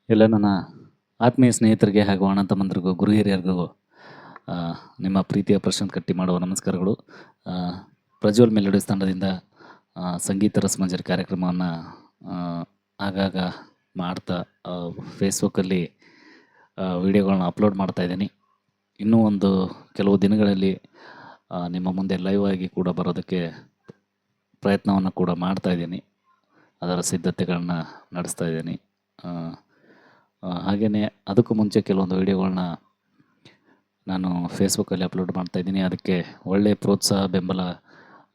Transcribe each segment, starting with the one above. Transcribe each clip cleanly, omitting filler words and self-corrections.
ಎಲ್ಲ ನನ್ನ ಆತ್ಮೀಯ ಸ್ನೇಹಿತರಿಗೆ ಹಾಗೂ ಅಣ್ಣ ತಮ್ಮಂದಿರಿಗೂ ಗುರು ಹಿರಿಯರಿಗೂ ನಿಮ್ಮ ಪ್ರೀತಿಯ ಪ್ರಶಾಂತ್ ಕಟ್ಟಿ ಮಾಡುವ ನಮಸ್ಕಾರಗಳು. ಪ್ರಜ್ವಲ್ ಮೆಲೋಡಿಸ್ ತಂಡದಿಂದ ಸಂಗೀತ ರಸಮಂಜರಿ ಕಾರ್ಯಕ್ರಮವನ್ನು ಆಗಾಗ ಮಾಡ್ತಾ ಫೇಸ್ಬುಕ್ಕಲ್ಲಿ ವಿಡಿಯೋಗಳನ್ನ ಅಪ್ಲೋಡ್ ಮಾಡ್ತಾಯಿದ್ದೀನಿ. ಇನ್ನೂ ಒಂದು ಕೆಲವು ದಿನಗಳಲ್ಲಿ ನಿಮ್ಮ ಮುಂದೆ ಲೈವ್ ಆಗಿ ಕೂಡ ಬರೋದಕ್ಕೆ ಪ್ರಯತ್ನವನ್ನು ಕೂಡ ಮಾಡ್ತಾಯಿದ್ದೀನಿ. ಅದರ ಸಿದ್ಧತೆಗಳನ್ನ ನಡೆಸ್ತಾ ಇದ್ದೀನಿ. ಹಾಗೆಯೇ ಅದಕ್ಕೂ ಮುಂಚೆ ಕೆಲವೊಂದು ವಿಡಿಯೋಗಳನ್ನ ನಾನು ಫೇಸ್ಬುಕ್ಕಲ್ಲಿ ಅಪ್ಲೋಡ್ ಮಾಡ್ತಾಯಿದ್ದೀನಿ. ಅದಕ್ಕೆ ಒಳ್ಳೆಯ ಪ್ರೋತ್ಸಾಹ ಬೆಂಬಲ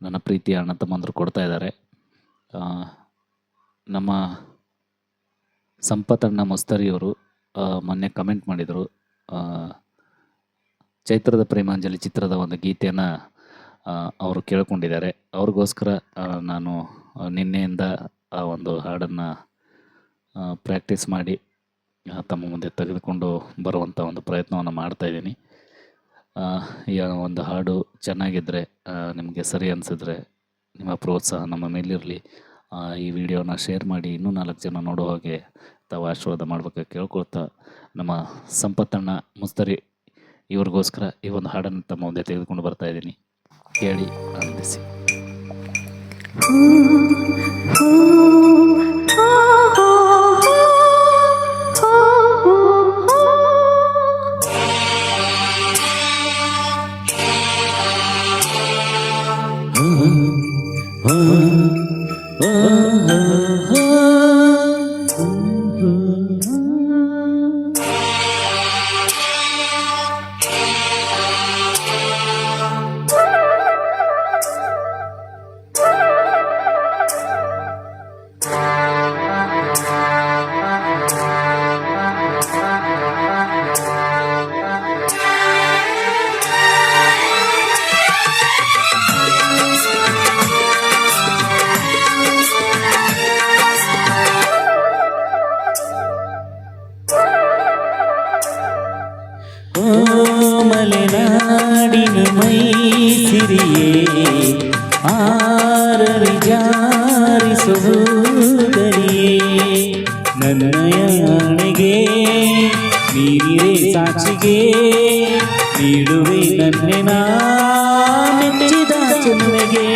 ನನ್ನ ಪ್ರೀತಿಯ ಅಣ್ಣ ತಮ್ಮಂದರು ಕೊಡ್ತಾಯಿದ್ದಾರೆ. ನಮ್ಮ ಸಂಪತಣ್ಣ ಮುಸ್ತರಿಯವರು ಮೊನ್ನೆ ಕಮೆಂಟ್ ಮಾಡಿದರು. ಚೈತ್ರದ ಪ್ರೇಮಾಂಜಲಿ ಚಿತ್ರದ ಒಂದು ಗೀತೆಯನ್ನು ಅವರು ಕೇಳ್ಕೊಂಡಿದ್ದಾರೆ. ಅವ್ರಿಗೋಸ್ಕರ ನಾನು ನಿನ್ನೆಯಿಂದ ಆ ಒಂದು ಹಾಡನ್ನು ಪ್ರಾಕ್ಟೀಸ್ ಮಾಡಿ ತಮ್ಮ ಮುಂದೆ ತೆಗೆದುಕೊಂಡು ಬರುವಂಥ ಒಂದು ಪ್ರಯತ್ನವನ್ನು ಮಾಡ್ತಾಯಿದ್ದೀನಿ. ಈ ಒಂದು ಹಾಡು ಚೆನ್ನಾಗಿದ್ದರೆ, ನಿಮಗೆ ಸರಿ ಅನಿಸಿದ್ರೆ ನಿಮ್ಮ ಪ್ರೋತ್ಸಾಹ ನಮ್ಮ ಮೇಲಿರಲಿ. ಈ ವಿಡಿಯೋನ ಶೇರ್ ಮಾಡಿ ಇನ್ನೂ 4 ಜನ ನೋಡೋ ಹಾಗೆ ತಾವು ಆಶೀರ್ವಾದ ಮಾಡಬೇಕಾಗಿ ಕೇಳ್ಕೊಳ್ತಾ, ನಮ್ಮ ಸಂಪತ್ತಣ್ಣ ಮುಸ್ತರಿ ಇವ್ರಿಗೋಸ್ಕರ ಈ ಒಂದು ಹಾಡನ್ನು ತಮ್ಮ ಮುಂದೆ ತೆಗೆದುಕೊಂಡು ಬರ್ತಾಯಿದ್ದೀನಿ. ಕೇಳಿ ಆನಂದಿಸಿ. ಮಲೆನಾಡಿನ ಮೈ ಸಿರಿಯೇ ಆರರಿ ಜಾರಿಸುವುದರಿಯೇ ನನ್ನಯಾಣೆಗೆ ನೀರೇ ಸಾಕ್ಷಿಗೆ ನೀಡುವೆ ನನ್ನೆನ ಮೆಚ್ಚಿದ ಚೆಲುವೆಗೆ.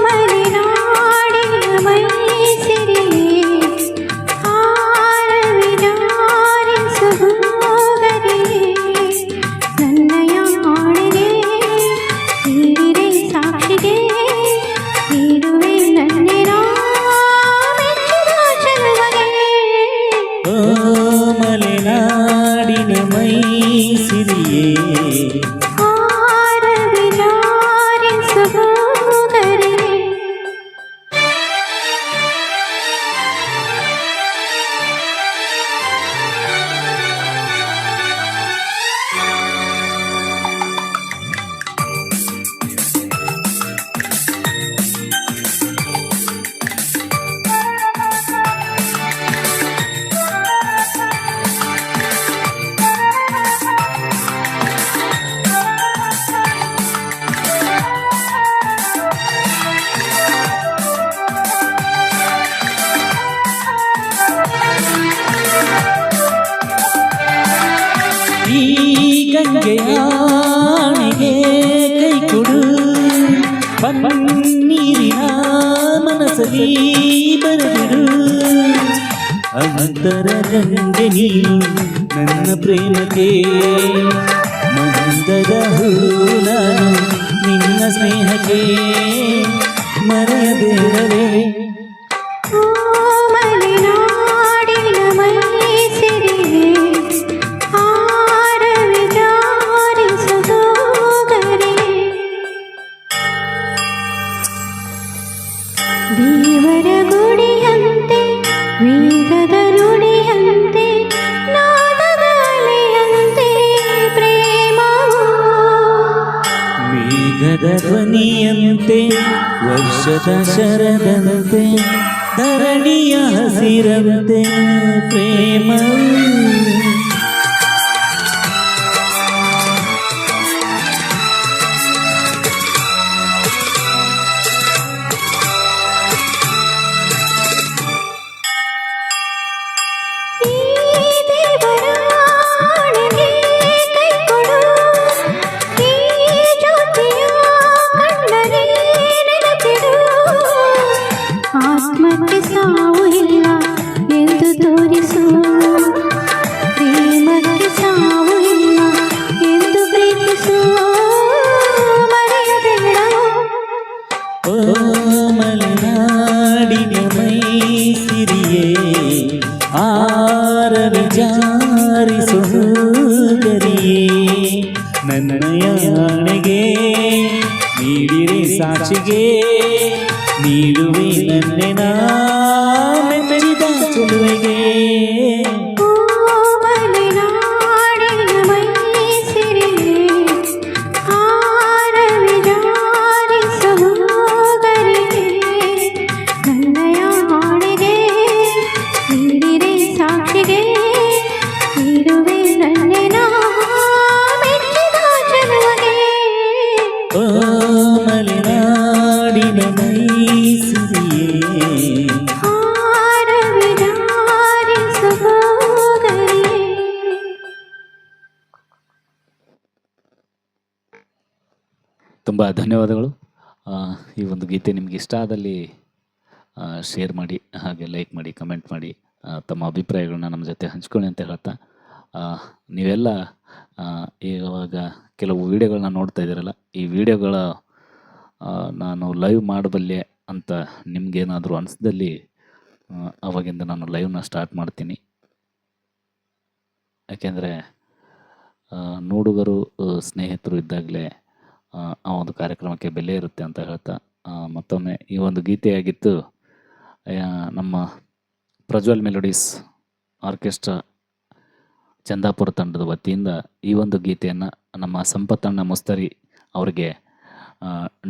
ಮಲೆನಾಡಿನ ಮೈ ಸಿರಿಯೇ ಈ ಗಂಗೆಯಾಣಿಗೆ ಕೈ ಕೊಡು, ಪನ್ನೀರಿನ ಮನಸಲಿ ಬರೆದಿರು. ಅಂತರ ಗಂಗೆ ನೀನು ನನ್ನ ಪ್ರೇಮಕ್ಕೆ ಮಂದದ ಹೂ ನಾನು ನಿನ್ನ ಸ್ನೇಹಕ್ಕೆ ಮರೆಯಬೇಡವೇ. ದೇವರ ಗುಡಿಯಂತೆ ವೇದದ ನುಡಿಯಂತೆ ನಾದದ ಅಲೆಯಂತೆ ಪ್ರೇಮವು, ಮೇಘದ ಧ್ವನಿಯಂತೆ ವರ್ಷದ ಶರದಂತೆ ಧರಣಿಯ ಹಸಿರಂತೆ ಪ್ರೇಮವು. ಸಾವು ಇಲ್ಲ ಎಂದು ತೋರಿಸು ಪ್ರೇಮಕ್ಕೆ ಸಾವು ಇಲ್ಲ ಎಂದು ಪ್ರೀತಿಸು ಮರೆಯಬೇಡ ಓ ಮಲೆನಾಡಿನ ಮೈಸಿರಿಯೇ ಆರವಿ ಜಾರಿಸು ಗರಿಯೇ ನನ್ನಯಾಣೆಗೆ ನೀಡಿರೆ ಸಾಕ್ಷಿಗೆ ನೀಡುವೆ ನನ್ನೆನ ಮೆಚ್ಚಿದ ಚೆಲುವೆಗೆ ಓ ಮಲೆನಾಡಿನ ಮೈಸಿರಿಯೇ ಆರವಿ ಜಾರಿಸು ಗರಿಯೇ ನನ್ನಯ ಹಾಡಿಗೆ ನೀಡಿರೆ ಸಾಕ್ಷಿಗೆ ನೀಡುವೆ ನನ್ನೆನ ಮೆಚ್ಚಿದ ಚೆಲುವೆಗೆ ಓ ಮಲೆನಾಡಿನ ಮೈಸಿರಿಯೇ ಆರವಿ ಜಾರಿಸು ಗರಿಯೇ ತುಂಬ ಧನ್ಯವಾದಗಳು. ಈ ಒಂದು ಗೀತೆ ನಿಮಗೆ ಇಷ್ಟ ಆದಲ್ಲಿ ಶೇರ್ ಮಾಡಿ, ಹಾಗೆ ಲೈಕ್ ಮಾಡಿ, ಕಮೆಂಟ್ ಮಾಡಿ, ತಮ್ಮ ಅಭಿಪ್ರಾಯಗಳನ್ನ ನಮ್ಮ ಜೊತೆ ಹಂಚ್ಕೊಳ್ಳಿ ಅಂತ ಹೇಳ್ತಾ, ನೀವೆಲ್ಲ ಇವಾಗ ಕೆಲವು ವೀಡಿಯೋಗಳನ್ನ ನೋಡ್ತಾ ಇದ್ದೀರಲ್ಲ, ಈ ವಿಡಿಯೋಗಳ ನಾನು ಲೈವ್ ಮಾಡಬಲ್ಲೆ ಅಂತ ನಿಮಗೇನಾದರೂ ಅನಿಸ್ದಲ್ಲಿ ಅವಾಗಿಂದ ನಾನು ಲೈವ್ನ ಸ್ಟಾರ್ಟ್ ಮಾಡ್ತೀನಿ. ಯಾಕೆಂದರೆ ನೋಡುಗರು ಸ್ನೇಹಿತರು ಇದ್ದಾಗಲೇ ಆ ಒಂದು ಕಾರ್ಯಕ್ರಮಕ್ಕೆ ಬೆಲೆ ಇರುತ್ತೆ ಅಂತ ಹೇಳ್ತಾ, ಮತ್ತೊಮ್ಮೆ ಈ ಒಂದು ಗೀತೆಯಾಗಿತ್ತು ನಮ್ಮ ಪ್ರಜ್ವಲ್ ಮೆಲೋಡೀಸ್ ಆರ್ಕೆಸ್ಟ್ರಾ ಚಂದಾಪುರ ತಂಡದ ವತಿಯಿಂದ ಈ ಒಂದು ಗೀತೆಯನ್ನು ನಮ್ಮ ಸಂಪತ್ತಣ್ಣ ಮುಸ್ತರಿ ಅವರಿಗೆ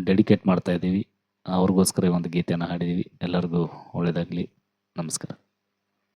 ಡೆಡಿಕೇಟ್ ಮಾಡ್ತಾ ಇದ್ದೀವಿ. ಅವ್ರಿಗೋಸ್ಕರ ಈ ಒಂದು ಗೀತೆಯನ್ನು ಹಾಡಿದ್ದೀವಿ. ಎಲ್ಲರಿಗೂ ಒಳ್ಳೆಯದಾಗಲಿ. ನಮಸ್ಕಾರ.